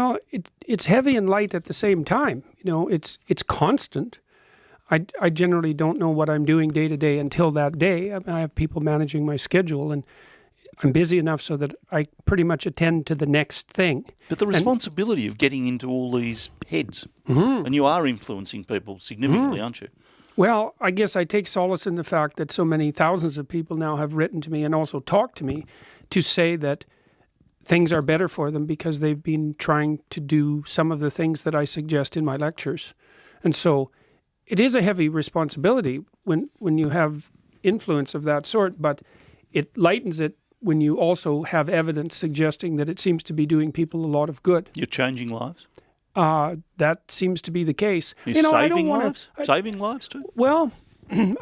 Well, it's heavy and light at the same time. It's constant. I generally don't know what I'm doing day to day until that day. I have people managing my schedule, and I'm busy enough so that I pretty much attend to the next thing. But the responsibility of getting into all these heads, and you are influencing people significantly, aren't you? Well, I guess I take solace in the fact that so many thousands of people now have written to me and also talked to me to say that things are better for them because they've been trying to do some of the things that I suggest in my lectures. And so it is a heavy responsibility when you have influence of that sort, but it lightens it when you also have evidence suggesting that it seems to be doing people a lot of good. You're changing lives? That seems to be the case. You're saving lives? Saving lives too? Well,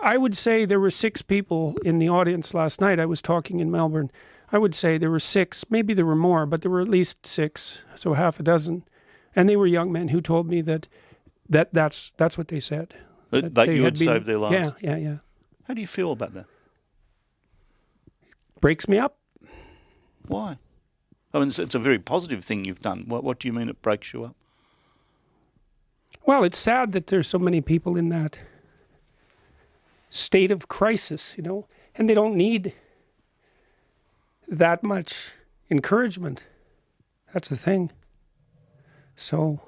I would say there were 6 people in the audience last night. I was talking in Melbourne. I would say there were 6, maybe there were more, but there were at least 6, so half a dozen. And they were young men who told me that's what they said. That you had saved their lives? Yeah. How do you feel about that? Breaks me up. Why? I mean, it's a very positive thing you've done. What do you mean it breaks you up? Well, it's sad that there's so many people in that state of crisis, and they don't need that much encouragement. That's the thing. So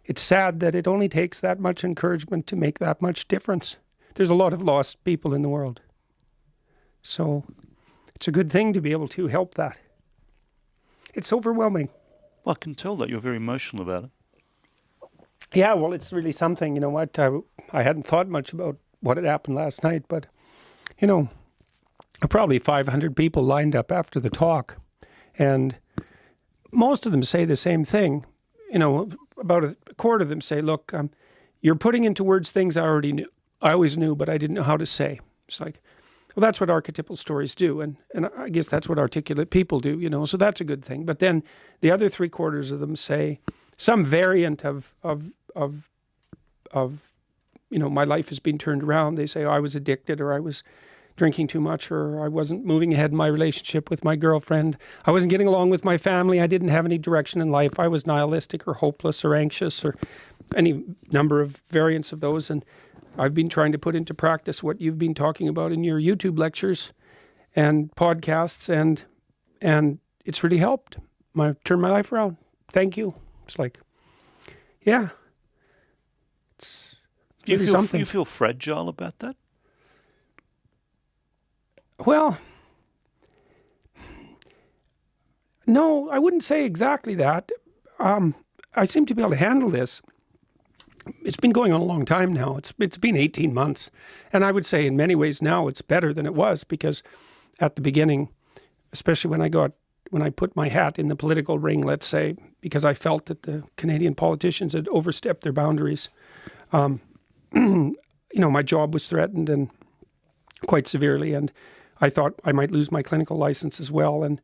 it's sad that it only takes that much encouragement to make that much difference. There's a lot of lost people in the world. So it's a good thing to be able to help that. It's overwhelming. Well, I can tell that you're very emotional about it. Yeah, well, it's really something. You know what? I hadn't thought much about what had happened last night, but, probably 500 people lined up after the talk, and most of them say the same thing. About a quarter of them say, look, you're putting into words things I already knew. I always knew, but I didn't know how to say. It's like, well, that's what archetypal stories do, and I guess that's what articulate people do, so that's a good thing. But then the other 3/4 of them say some variant of my life has been turned around. They say, I was addicted, or I was drinking too much, or I wasn't moving ahead in my relationship with my girlfriend. I wasn't getting along with my family. I didn't have any direction in life. I was nihilistic or hopeless or anxious, or any number of variants of those. And I've been trying to put into practice what you've been talking about in your YouTube lectures and podcasts, and it's really helped. I've turned my life around. Thank you. It's like, yeah. It's really something. Do you feel fragile about that? Well, no, I wouldn't say exactly that. I seem to be able to handle this. It's been going on a long time now. It's been 18 months. And I would say in many ways now it's better than it was, because at the beginning, especially when I put my hat in the political ring, let's say, because I felt that the Canadian politicians had overstepped their boundaries, my job was threatened, and quite severely, and I thought I might lose my clinical license as well, and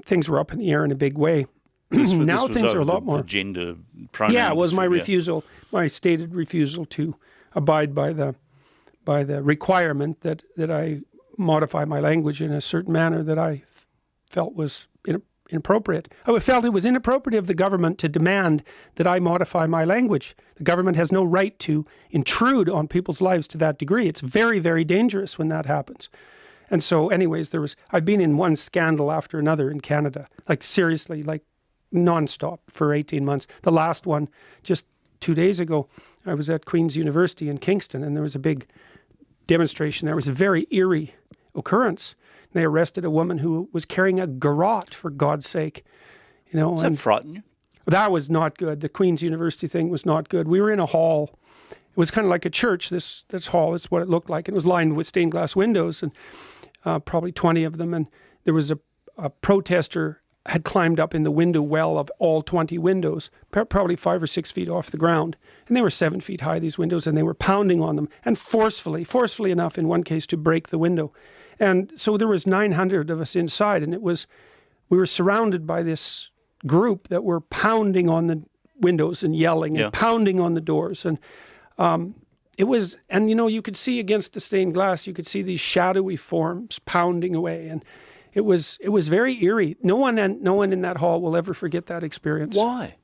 things were up in the air in a big way. Now things are a lot more gender pronoun. Yeah, it was my refusal, my stated refusal to abide by the requirement that I modify my language in a certain manner that I felt was inappropriate. I felt it was inappropriate of the government to demand that I modify my language. The government has no right to intrude on people's lives to that degree. It's very, very dangerous when that happens. And so anyways, I've been in one scandal after another in Canada, like seriously, like nonstop for 18 months. The last one, just 2 days ago, I was at Queen's University in Kingston, and there was a big demonstration. There was a very eerie occurrence. They arrested a woman who was carrying a garrote, for God's sake. Does that frighten you? That was not good. The Queen's University thing was not good. We were in a hall. It was kind of like a church, this hall. It's what it looked like. It was lined with stained glass windows, and probably 20 of them. And there was a protester had climbed up in the window well of all 20 windows, probably 5 or 6 feet off the ground. And they were 7 feet high, these windows, and they were pounding on them, and forcefully enough in one case to break the window. And so there was 900 of us inside, and we were surrounded by this group that were pounding on the windows and yelling and pounding on the doors. And it was, and you could see against the stained glass, you could see these shadowy forms pounding away. And It was very eerie. No one in that hall will ever forget that experience. Why?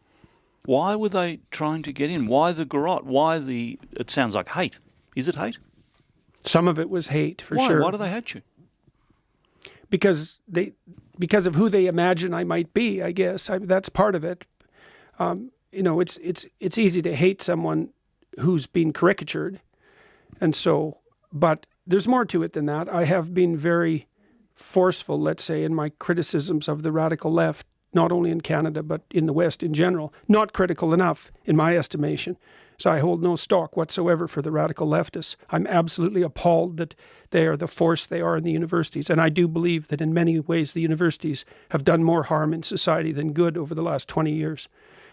Why were they trying to get in? Why the garrote? Why the? It sounds like hate. Is it hate? Some of it was hate, for Why? sure. Why do they hate you? Because of who they imagine I might be, I guess. That's part of it. It's easy to hate someone who's been caricatured. And so, but there's more to it than that. I have been very forceful, let's say, in my criticisms of the radical left, not only in Canada, but in the West in general. Not critical enough, in my estimation. So I hold no stock whatsoever for the radical leftists. I'm absolutely appalled that they are the force they are in the universities. And I do believe that in many ways the universities have done more harm in society than good over the last 20 years.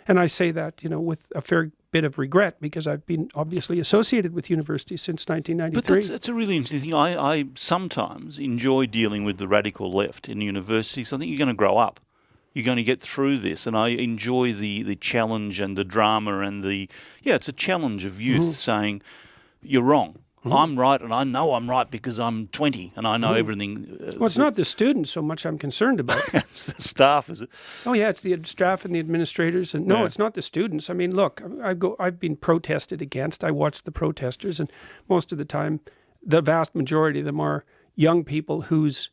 And I say that, with a fair bit of regret, because I've been obviously associated with universities since 1993. But that's a really interesting thing. I sometimes enjoy dealing with the radical left in universities. I think you're going to grow up. You're going to get through this, and I enjoy the challenge and the drama and it's a challenge of youth saying, you're wrong. I'm right, and I know I'm right because I'm 20 and I know everything. Well, it's not the students so much I'm concerned about. It's the staff, is it? Oh yeah, it's the staff and the administrators, and no, it's not the students. I mean, look, I've been protested against. I watch the protesters, and most of the time, the vast majority of them are young people whose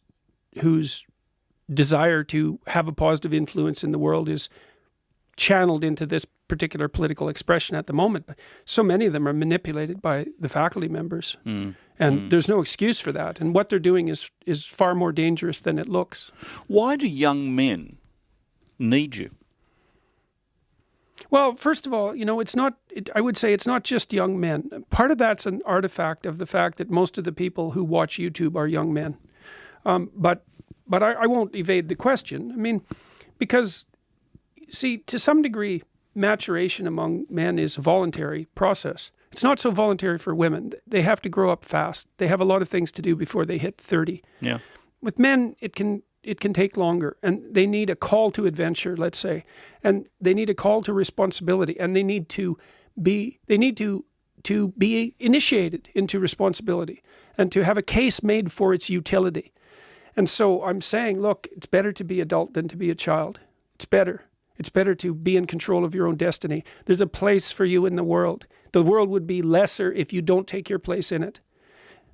desire to have a positive influence in the world is channeled into this particular political expression at the moment. But so many of them are manipulated by the faculty members, and there's no excuse for that. And what they're doing is far more dangerous than it looks. Why do young men need you? Well, first of all, I would say it's not just young men. Part of that's an artifact of the fact that most of the people who watch YouTube are young men. But I won't evade the question. I mean, because, see, to some degree, maturation among men is a voluntary process. It's not so voluntary for women. They have to grow up fast. They have a lot of things to do before they hit 30. Yeah. With men, it can take longer, and they need a call to adventure, let's say, and they need a call to responsibility, and they need to be initiated into responsibility and to have a case made for its utility. And so I'm saying, look, it's better to be adult than to be a child. It's better. It's better to be in control of your own destiny. There's a place for you in the world. The world would be lesser if you don't take your place in it.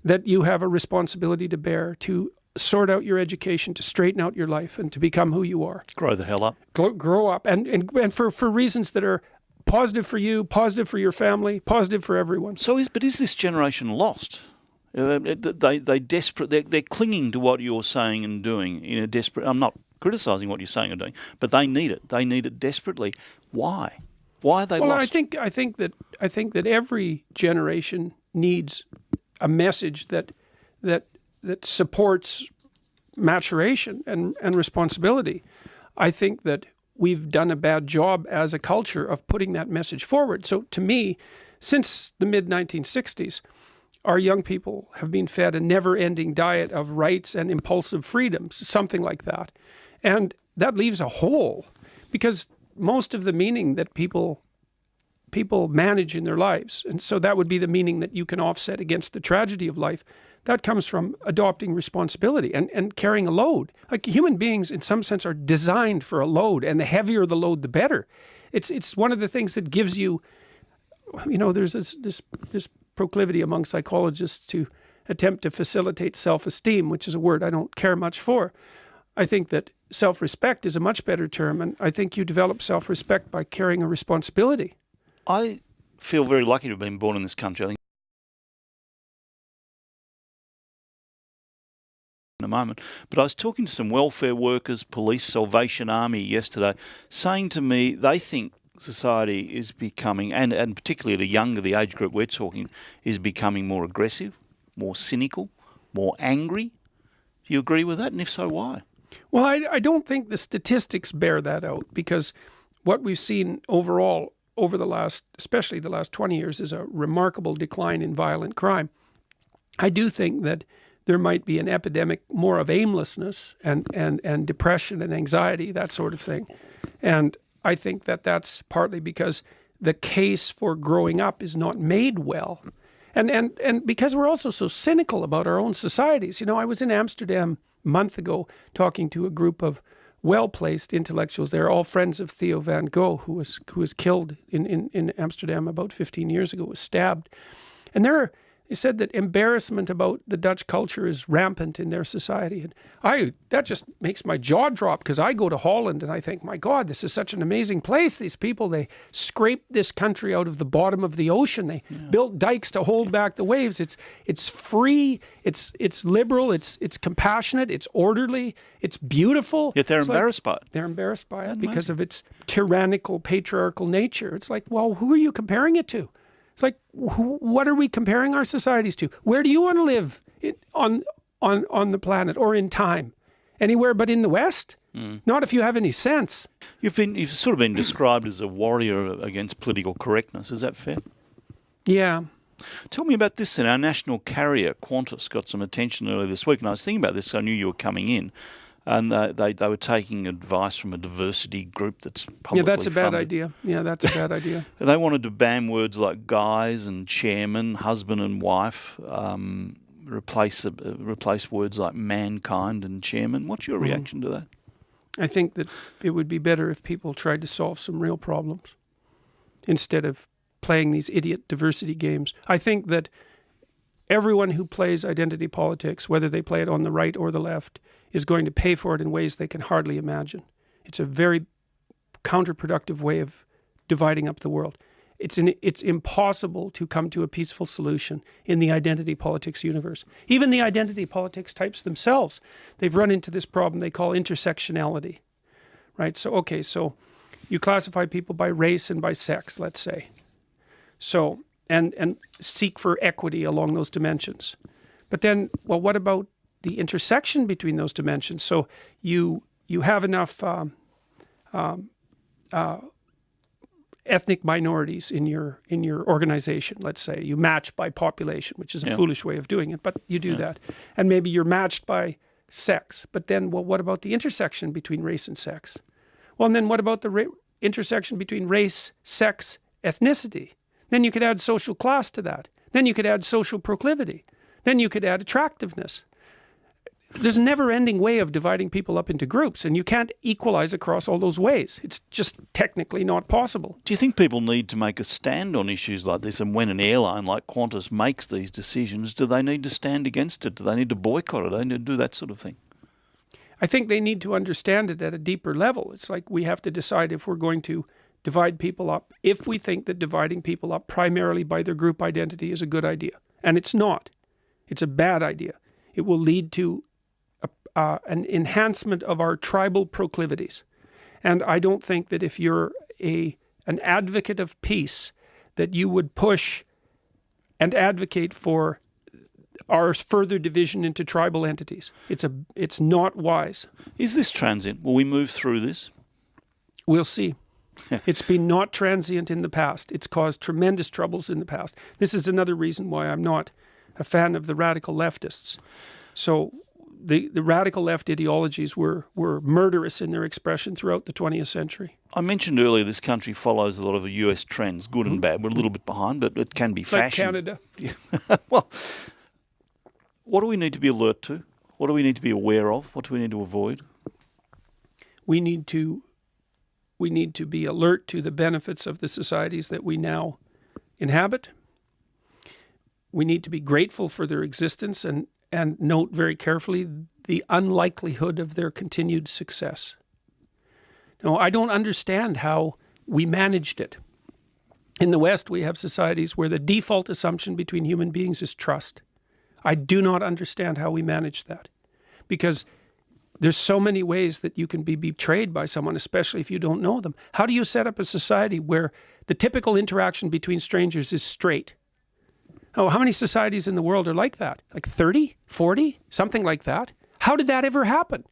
That you have a responsibility to bear, to sort out your education, to straighten out your life, and to become who you are. Grow the hell up. Grow up, and for reasons that are positive for you, positive for your family, positive for everyone. But is this generation lost? They're clinging to what you're saying and doing in a desperate. I'm not criticising what you're saying and doing, but they need it. They need it desperately. Why? Why are they lost? Well, I think that every generation needs a message that supports maturation and responsibility. I think that we've done a bad job as a culture of putting that message forward. So to me, since the mid-1960s, our young people have been fed a never-ending diet of rights and impulsive freedoms, something like that. And that leaves a hole, because most of the meaning that people manage in their lives, and so that would be the meaning that you can offset against the tragedy of life, that comes from adopting responsibility and carrying a load. Like, human beings, in some sense, are designed for a load, and the heavier the load, the better. It's one of the things that gives you, there's this proclivity among psychologists to attempt to facilitate self-esteem, which is a word I don't care much for. I think that self-respect is a much better term, and I think you develop self-respect by carrying a responsibility. I feel very lucky to have been born in this country. I think in a moment, but I was talking to some welfare workers, police, Salvation Army yesterday, saying to me they think society is becoming, and particularly at the age group we're talking, is becoming more aggressive, more cynical, more angry. Do you agree with that? And if so, why? Well, I don't think the statistics bear that out, because what we've seen overall over especially the last 20 years, is a remarkable decline in violent crime. I do think that there might be an epidemic more of aimlessness and depression and anxiety, that sort of thing. And I think that that's partly because the case for growing up is not made well. And because we're also so cynical about our own societies. I was in Amsterdam month ago talking to a group of well-placed intellectuals. They're all friends of Theo van Gogh, who was killed in Amsterdam about 15 years ago, was stabbed. And they said that embarrassment about the Dutch culture is rampant in their society. And that just makes my jaw drop, because I go to Holland and I think, my God, this is such an amazing place. These people, they scraped this country out of the bottom of the ocean. They built dikes to hold back the waves. It's free, it's liberal, it's compassionate, it's orderly, it's beautiful. Yet they're It's embarrassed by it. They're embarrassed by it because of its tyrannical, patriarchal nature. It's like, well, who are you comparing it to? It's like, what are we comparing our societies to? Where do you want to live on the planet or in time? Anywhere but in the West? Not if you have any sense. You've sort of been described as a warrior against political correctness. Is that fair? Yeah. Tell me about this then. Our national carrier, Qantas, got some attention earlier this week, and I was thinking about this, so I knew you were coming in. And they were taking advice from a diversity group that's publicly Yeah, that's a bad funded. idea. Yeah, that's a bad idea. They wanted to ban words like guys and chairman, husband and wife, replace words like mankind and chairman. What's your reaction to that? I think that it would be better if people tried to solve some real problems instead of playing these idiot diversity games. I think that everyone who plays identity politics, whether they play it on the right or the left, is going to pay for it in ways they can hardly imagine. It's a very counterproductive way of dividing up the world. It's impossible to come to a peaceful solution in the identity politics universe. Even the identity politics types themselves, they've run into this problem they call intersectionality, right? So you classify people by race and by sex, let's say. So, and seek for equity along those dimensions. But then, well, what about the intersection between those dimensions? So you have enough ethnic minorities in your organization, let's say. You match by population, which is a foolish way of doing it, but you do that. And maybe you're matched by sex. But then, well, what about the intersection between race and sex? Well, and then what about the intersection between race, sex, ethnicity? Then you could add social class to that. Then you could add social proclivity. Then you could add attractiveness. There's a never-ending way of dividing people up into groups, and you can't equalize across all those ways. It's just technically not possible. Do you think people need to make a stand on issues like this? And when an airline like Qantas makes these decisions, do they need to stand against it? Do they need to boycott it? Do they need to do that sort of thing? I think they need to understand it at a deeper level. It's like we have to decide if we're going to divide people up, if we think that dividing people up primarily by their group identity is a good idea. And it's not. It's a bad idea. It will lead to an enhancement of our tribal proclivities. And I don't think that if you're an advocate of peace, that you would push and advocate for our further division into tribal entities. It's not wise. Is this transient? Will we move through this? We'll see. It's been not transient in the past. It's caused tremendous troubles in the past. This is another reason why I'm not a fan of the radical leftists. So the radical left ideologies were murderous in their expression throughout the 20th century. I mentioned earlier this country follows a lot of the US trends, good and bad. We're a little bit behind, but it can be fashion. Like Canada. Yeah. Well, what do we need to be alert to? What do we need to be aware of? What do we need to avoid? We need to be alert to the benefits of the societies that we now inhabit. We need to be grateful for their existence and note very carefully the unlikelihood of their continued success. Now, I don't understand how we managed it. In the West, we have societies where the default assumption between human beings is trust. I do not understand how we managed that, because there's so many ways that you can be betrayed by someone, especially if you don't know them. How do you set up a society where the typical interaction between strangers is straight? Oh, how many societies in the world are like that? Like 30, 40, something like that? How did that ever happen?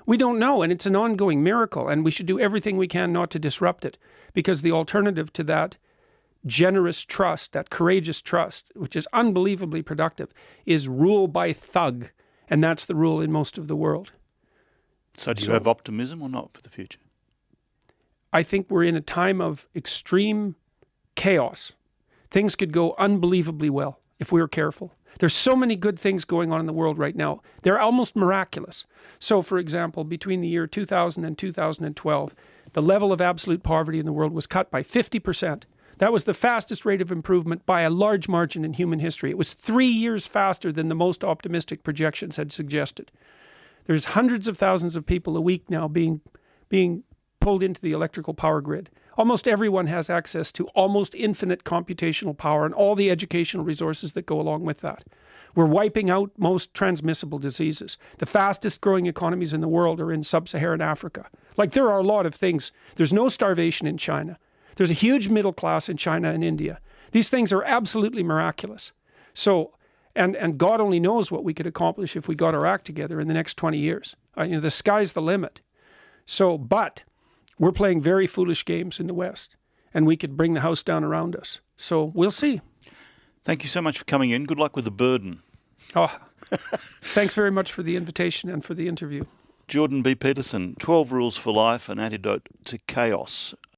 We don't know, and it's an ongoing miracle, and we should do everything we can not to disrupt it, because the alternative to that generous trust, that courageous trust, which is unbelievably productive, is rule by thug, and that's the rule in most of the world. So do you have optimism or not for the future? I think we're in a time of extreme chaos. Things could go unbelievably well if we were careful. There's so many good things going on in the world right now. They're almost miraculous. So, for example, between the year 2000 and 2012, the level of absolute poverty in the world was cut by 50%. That was the fastest rate of improvement by a large margin in human history. It was 3 years faster than the most optimistic projections had suggested. There's hundreds of thousands of people a week now being pulled into the electrical power grid. Almost everyone has access to almost infinite computational power and all the educational resources that go along with that. We're wiping out most transmissible diseases. The fastest growing economies in the world are in sub-Saharan Africa. Like, there are a lot of things. There's no starvation in China. There's a huge middle class in China and India. These things are absolutely miraculous. So, and God only knows what we could accomplish if we got our act together in the next 20 years. The sky's the limit. So, but we're playing very foolish games in the West, and we could bring the house down around us. So we'll see. Thank you so much for coming in. Good luck with the burden. Oh, thanks very much for the invitation and for the interview. Jordan B. Peterson, 12 Rules for Life, an antidote to chaos.